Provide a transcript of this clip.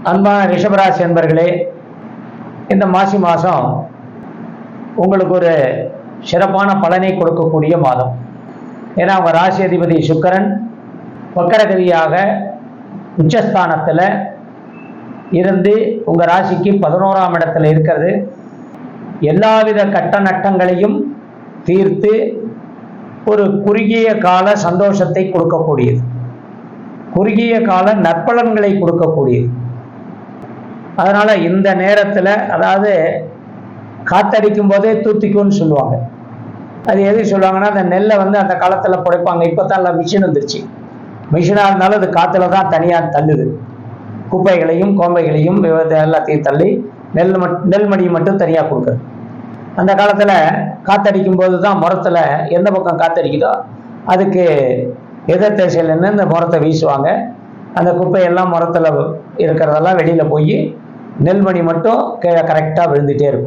அன்பான ரிஷபராசி என்பர்களே, இந்த மாசி மாதம் உங்களுக்கு ஒரு சிறப்பான பலனை கொடுக்கக்கூடிய மாதம். ஏன்னா உங்கள் ராசி அதிபதி சுக்கிரன் வக்கரகதியாக உச்சஸ்தானத்தில் இருந்து உங்கள் ராசிக்கு 11ஆம் இடத்துல இருக்கிறது. எல்லாவித கட்ட நட்டங்களையும் தீர்த்து ஒரு குறுகிய கால சந்தோஷத்தை கொடுக்கக்கூடியது, குறுகிய கால நற்பலன்களை கொடுக்கக்கூடியது. அதனால இந்த நேரத்தில், அதாவது காத்தடிக்கும் போதே தூத்திக்கும்னு சொல்லுவாங்க. அது எது சொல்லுவாங்கன்னா, அந்த நெல்லை அந்த காலத்தில் புடைப்பாங்க. இப்போ தான் எல்லாம் மிஷின் வந்துருச்சு. மிஷினாக இருந்தாலும் அது காற்றுல தான் தனியாக தள்ளுது. குப்பைகளையும் கோம்பைகளையும் எல்லாத்தையும் தள்ளி நெல்மணியை மட்டும் தனியாக கொடுக்குறது. அந்த காலத்தில் காத்தடிக்கும் போது தான் முறத்தில் எந்த பக்கம் காத்தடிக்குதோ அதுக்கு எதிர் திசையிலேருந்து இந்த முறத்தை வீசுவாங்க. அந்த குப்பையெல்லாம் முறத்தில் இருக்கிறதெல்லாம் வெளியில் போய் நெல்மணி மட்டும் கீழே கரெக்டாக விழுந்துகிட்டே இருக்கும்.